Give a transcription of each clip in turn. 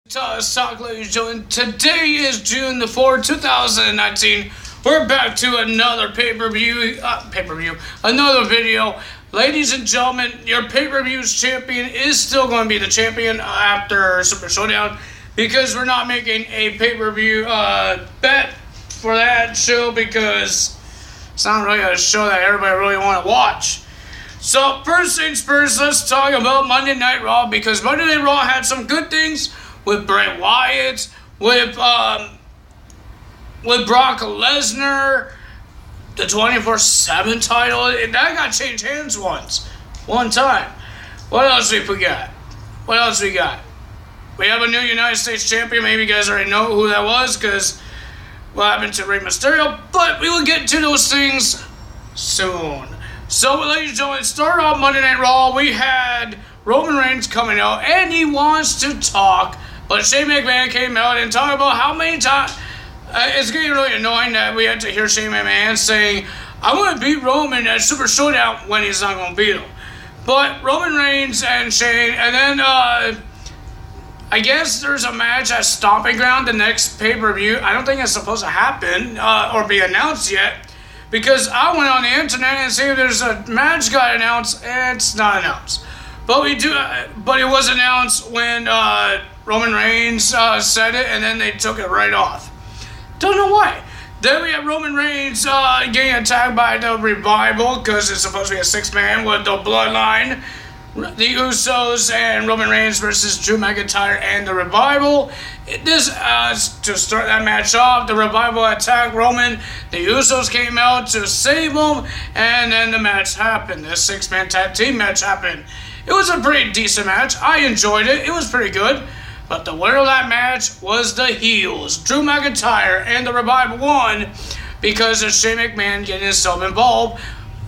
Talk, ladies and gentlemen. Today is June the 4th, 2019. We're back to another pay-per-view, another video. Ladies and gentlemen, your pay-per-view's champion is still going to be the champion after Super Showdown because we're not making a pay-per-view bet for that show because it's not really a show that everybody really want to watch. So first things first, let's talk about Monday Night Raw because Monday Night Raw had some good things with Bray Wyatt, with Brock Lesnar, the 24/7 title. That got changed hands one time. What else we got? We have a new United States champion. Maybe you guys already know who that was because what happened to Rey Mysterio. But we will get to those things soon. So, ladies and gentlemen, start off Monday Night Raw. We had Roman Reigns coming out, and he wants to talk. But Shane McMahon came out and talked about how many times. It's getting really annoying that we had to hear Shane McMahon saying, I want to beat Roman at Super Showdown when he's not going to beat him. But Roman Reigns and Shane, and then I guess there's a match at Stomping Ground, the next pay-per-view. I don't think it's supposed to happen or be announced yet. Because I went on the internet and see if there's a match got announced, and it's not announced. But it was announced when Roman Reigns said it, and then they took it right off. Don't know why. Then we have Roman Reigns getting attacked by the Revival because it's supposed to be a six-man with the Bloodline, the Usos, and Roman Reigns versus Drew McIntyre and the Revival. To start that match off, the Revival attacked Roman. The Usos came out to save him, and then the match happened. The six-man tag team match happened. It was a pretty decent match. I enjoyed it. It was pretty good. But the winner of that match was the heels. Drew McIntyre and the Revival won because of Shane McMahon getting himself involved,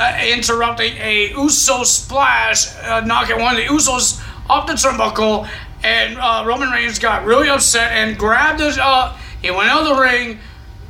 interrupting a Uso splash, knocking one of the Usos off the turnbuckle, and Roman Reigns got really upset and grabbed his, he went out of the ring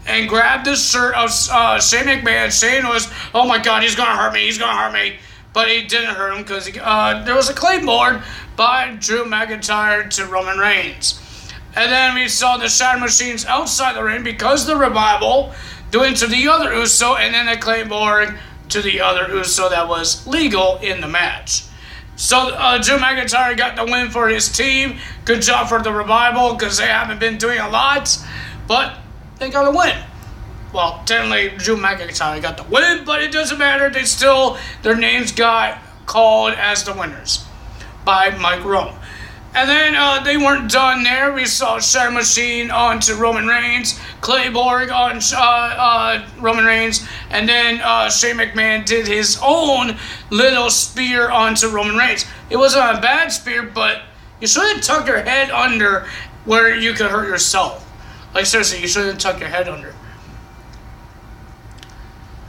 and grabbed the shirt of Shane McMahon. Shane was, oh my God, he's going to hurt me. But he didn't hurt him because there was a claymore by Drew McIntyre to Roman Reigns. And then we saw the Shatter Machines outside the ring because the Revival doing to the other Uso, and then a claymore to the other Uso that was legal in the match. So Drew McIntyre got the win for his team. Good job for the Revival because they haven't been doing a lot, but they got a win. Well, technically Drew McIntyre got the win, but it doesn't matter. Their names got called as the winners by Mike Rome. And then they weren't done there. We saw Shatter Machine onto Roman Reigns, Claymore on Roman Reigns, and then Shane McMahon did his own little spear onto Roman Reigns. It wasn't a bad spear, but you shouldn't tuck your head under where you could hurt yourself. Like seriously, you shouldn't tuck your head under.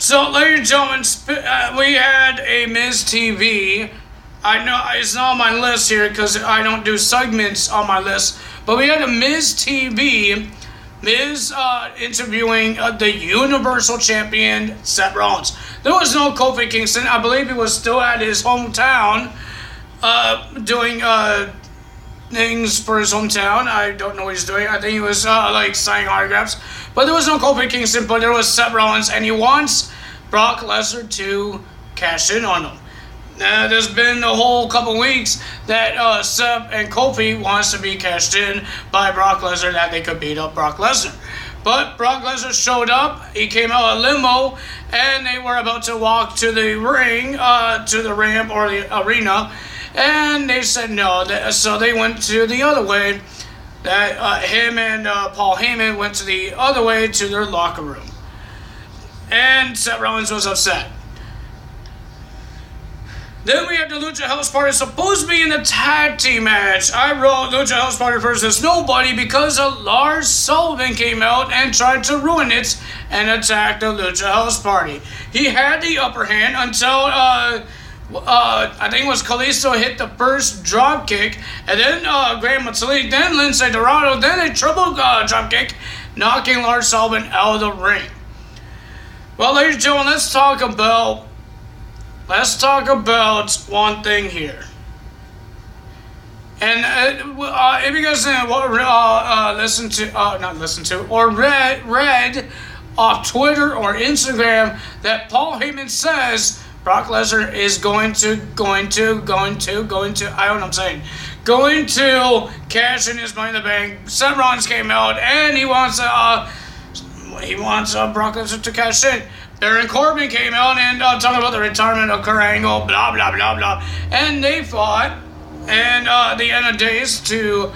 So, ladies and gentlemen, we had a Miz TV. I know it's not on my list here because I don't do segments on my list, but we had a Miz TV. Miz interviewing the Universal Champion, Seth Rollins. There was no Kofi Kingston. I believe he was still at his hometown doing things for his hometown. I don't know what he's doing. I think he was signing autographs. But there was no Kofi Kingston, but there was Seth Rollins, and he wants Brock Lesnar to cash in on him. There's been a whole couple weeks that Seth and Kofi wants to be cashed in by Brock Lesnar that they could beat up Brock Lesnar. But Brock Lesnar showed up. He came out of a limo, and they were about to walk to the ring, to the ramp or the arena, and they said no. So they went to the other way. That him and Paul Heyman went to the other way to their locker room. And Seth Rollins was upset. Then we have the Lucha House Party supposed to be in the tag team match. I wrote Lucha House Party versus nobody because Lars Sullivan came out and tried to ruin it and attack the Lucha House Party. He had the upper hand until I think it was Kalisto hit the first drop kick, and then Graham Metalik, then Lindsay Dorado, then a triple drop kick, knocking Lars Sullivan out of the ring. Well, ladies and gentlemen, let's talk about one thing here. And if you guys didn't read off Twitter or Instagram that Paul Heyman says Brock Lesnar is going to cash in his Money in the Bank. Seth Rollins came out and he wants Brock Lesnar to cash in. Baron Corbin came out and talking about the retirement of Kurt Angle, blah blah blah blah, and they fought. And the end of days to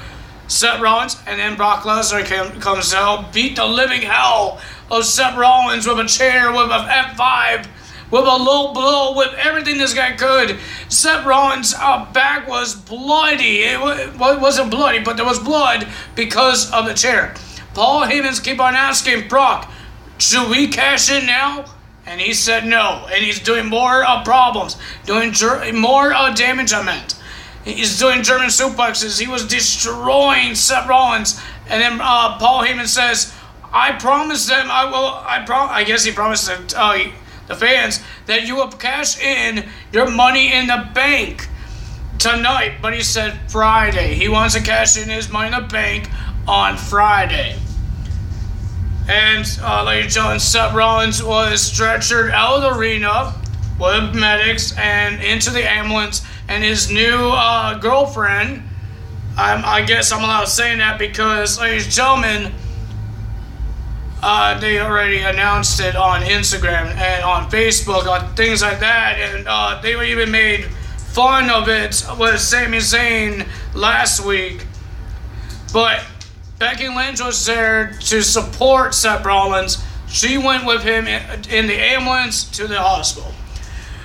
Seth Rollins, and then Brock Lesnar comes out, beat the living hell of Seth Rollins with a chair, with a F5, with a low blow, with everything this guy could. Seth Rollins' back was bloody. It wasn't bloody, but there was blood because of the chair. Paul Heyman's keep on asking Brock, should we cash in now? And he said no, and he's doing more problems, doing more damage, I meant. He's doing German suplexes. He was destroying Seth Rollins. And then Paul Heyman says, I promised them, I guess he promised them, the fans, that you will cash in your Money in the Bank tonight. But he said Friday. He wants to cash in his Money in the Bank on Friday. And ladies and gentlemen, Seth Rollins was stretchered out of the arena with medics and into the ambulance. And his new girlfriend, I guess I'm allowed saying that because, ladies and gentlemen, they already announced it on Instagram and on Facebook, on things like that, and they even made fun of it with Sami Zayn last week. But Becky Lynch was there to support Seth Rollins. She went with him in the ambulance to the hospital.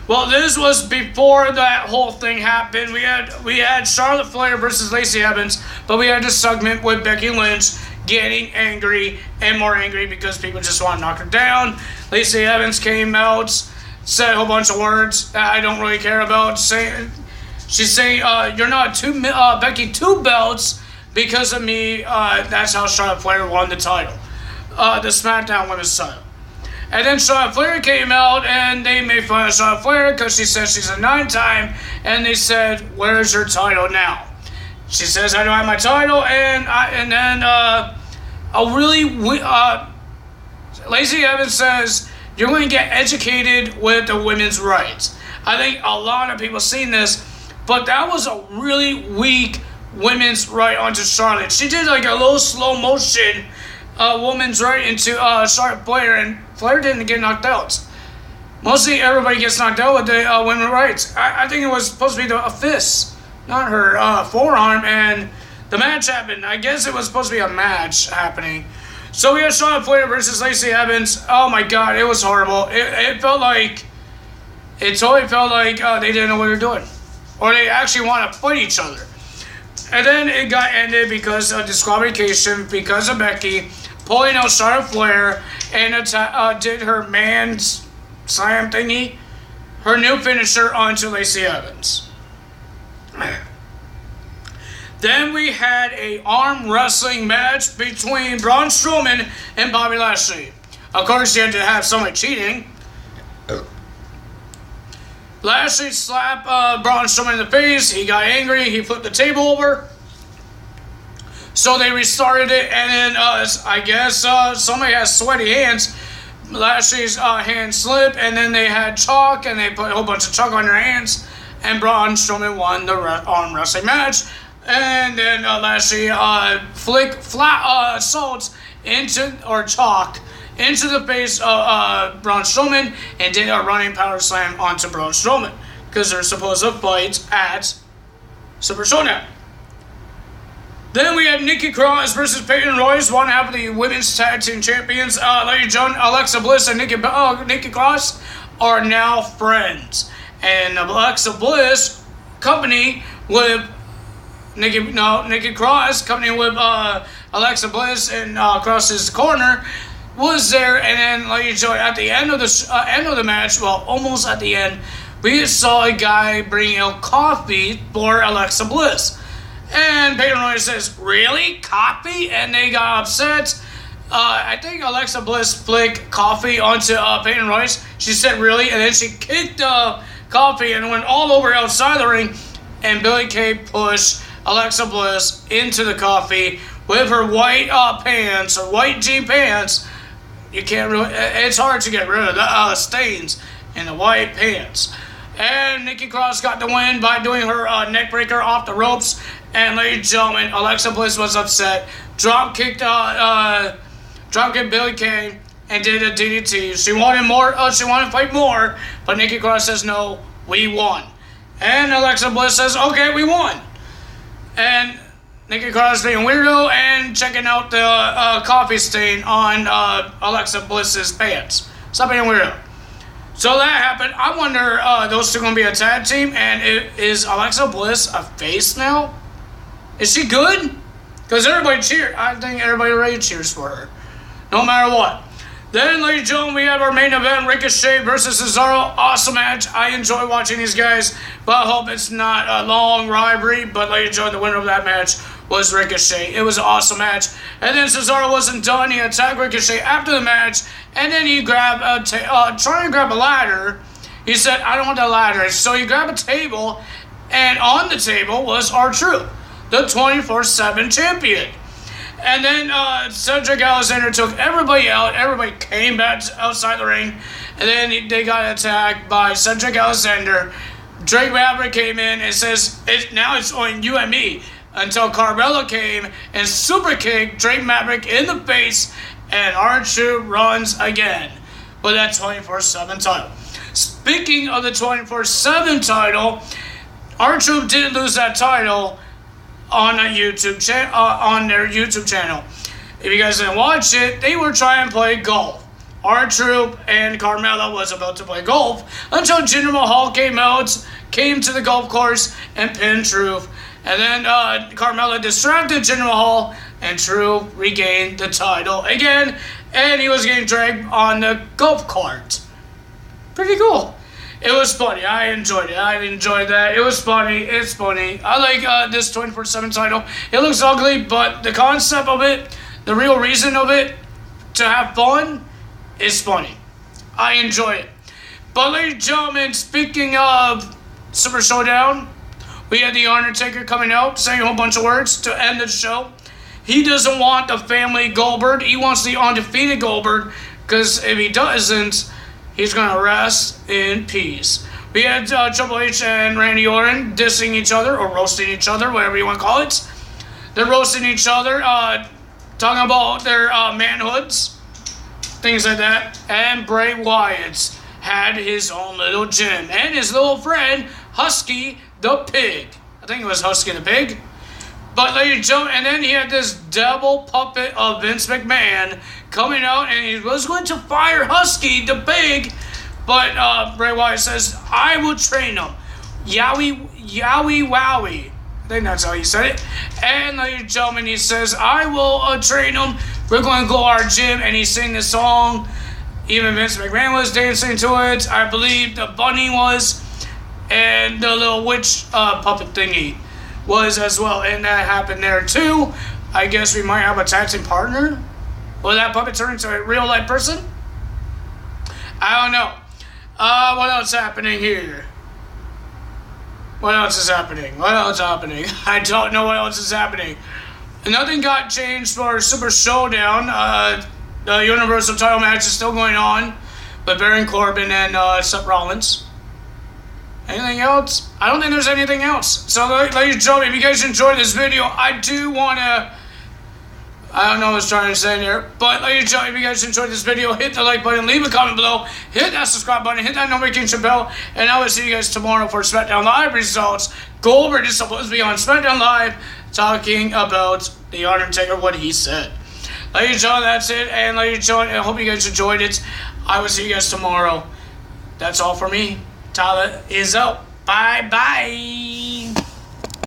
Well, this was before that whole thing happened. We had Charlotte Flair versus Lacey Evans, but we had this segment with Becky Lynch getting angry and more angry because people just want to knock her down. Lacey Evans came out, said a whole bunch of words that I don't really care about. She's saying, you're not Becky 2 belts because of me. That's how Charlotte Flair won the title, the SmackDown Women's title. And then Charlotte Flair came out, and they made fun of Charlotte Flair because she says she's a 9-time, and they said, where's your title now? She says, I don't have my title, and then Lacey Evans says, you're going to get educated with the women's rights. I think a lot of people seen this, but that was a really weak women's right onto Charlotte. She did like a little slow motion woman's right into Charlotte Flair, and Flair didn't get knocked out. Mostly everybody gets knocked out with the women's rights. I think it was supposed to be a fist, not her forearm, and the match happened. I guess it was supposed to be a match happening. So we had Charlotte Flair versus Lacey Evans. Oh my God, it was horrible. It totally felt like they didn't know what they were doing, or they actually want to fight each other. And then it got ended because of disqualification, because of Becky pulling out Charlotte Flair and did her man's slam thingy, her new finisher onto Lacey Evans. Then we had an arm wrestling match between Braun Strowman and Bobby Lashley. Of course, you had to have somebody cheating. Lashley slapped Braun Strowman in the face. He got angry. He flipped the table over. So they restarted it, and then I guess somebody has sweaty hands. Lashley's hand slipped, and then they had chalk, and they put a whole bunch of chalk on their hands, and Braun Strowman won the arm wrestling match. And then Lashley flicked flat salt chalk into the face of Braun Strowman and did a running power slam onto Braun Strowman because they're supposed to fight at Super Showdown. Then we had Nikki Cross versus Peyton Royce, one half of the women's tag team champions. Lady John, Alexa Bliss, and Nikki Cross are now friends. And Alexa Bliss, company with Nikki Cross, company with Alexa Bliss and Cross's corner, was there. And then, Lady Joy, at the end of the match, well, almost at the end, we saw a guy bringing out coffee for Alexa Bliss. And Peyton Royce says, really? Coffee? And they got upset. I think Alexa Bliss flicked coffee onto Peyton Royce. She said, really? And then she kicked coffee and went all over outside the ring. And Billie Kay pushed Alexa Bliss into the coffee with her white pants, or white jean pants. You can't really, it's hard to get rid of the stains in the white pants. And Nikki Cross got the win by doing her neck breaker off the ropes. And ladies and gentlemen, Alexa Bliss was upset. Dropkicked Billy Kay and did a DDT. She wanted more. She wanted to fight more, but Nikki Cross says no. We won. And Alexa Bliss says, okay, we won. And Nikki Cross being weirdo and checking out the coffee stain on Alexa Bliss's pants. Stop being weirdo. So that happened. I wonder, those two going to be a tag team, and is Alexa Bliss a face now? Is she good? Because everybody cheered. I think everybody already cheers for her, no matter what. Then, ladies and gentlemen, we have our main event, Ricochet versus Cesaro. Awesome match. I enjoy watching these guys, but I hope it's not a long rivalry. But, ladies and gentlemen, the winner of that match was Ricochet. It was an awesome match. And then Cesaro wasn't done. He attacked Ricochet after the match, and then he grabbed trying to grab a ladder. He said, I don't want that ladder. So he grabbed a table, and on the table was R-Truth, the 24/7 champion. And then Cedric Alexander took everybody out. Everybody came back outside the ring. And then they got attacked by Cedric Alexander. Drake Maverick came in and says, now it's on you and me. Until Carmella came and super kicked Drake Maverick in the face. And R-Truth runs again with that 24/7 title. Speaking of the 24/7 title, R-Truth didn't lose that title on their YouTube channel. If you guys didn't watch it, they were trying to play golf. R-Truth and Carmella was about to play golf until Jinder Mahal came to the golf course and pinned Truth. And then Carmella distracted Jinder Mahal, and Truth regained the title again, and he was getting dragged on the golf cart. Pretty cool. It was funny. I enjoyed it. I enjoyed that. It was funny. It's funny. I like this 24/7 title. It looks ugly, but the concept of it, the real reason of it, to have fun, is funny. I enjoy it. But ladies and gentlemen, speaking of Super Showdown, we had The Undertaker coming out, saying a whole bunch of words to end the show. He doesn't want the family Goldberg. He wants the undefeated Goldberg, because if he doesn't, he's going to rest in peace. We had Triple H and Randy Orton dissing each other, or roasting each other, whatever you want to call it. They're roasting each other, talking about their manhoods, things like that. And Bray Wyatt had his own little gym, and his little friend, Husky the Pig. I think it was Husky the Pig. But ladies and gentlemen, and then he had this devil puppet of Vince McMahon coming out, and he was going to fire Husky the Pig, but Bray Wyatt says, I will train him. Yowie, yowie, wowie. I think that's how he said it. And ladies and gentlemen, he says, I will train him. We're going to go to our gym, and he sang this song. Even Vince McMahon was dancing to it. I believe the bunny was, and the little witch puppet thingy was as well, and that happened there too. I guess we might have a tag team partner. Will that puppet turn into a real life person? I don't know. What else happening here? What else is happening? I don't know what else is happening. Nothing got changed for Super Showdown. The Universal title match is still going on with Baron Corbin and Seth Rollins. Anything else? I don't think there's anything else. So, ladies and gentlemen, if you guys enjoyed this video, I do want to... I don't know what I was trying to say there. But, ladies and gentlemen, if you guys enjoyed this video, hit the like button, leave a comment below, hit that subscribe button, hit that notification bell, and I will see you guys tomorrow for SmackDown Live results. Goldberg is supposed to be on SmackDown Live talking about The Undertaker, what he said. Ladies and gentlemen, that's it. And, ladies and gentlemen, I hope you guys enjoyed it. I will see you guys tomorrow. That's all for me. Tyler is out. Bye-bye.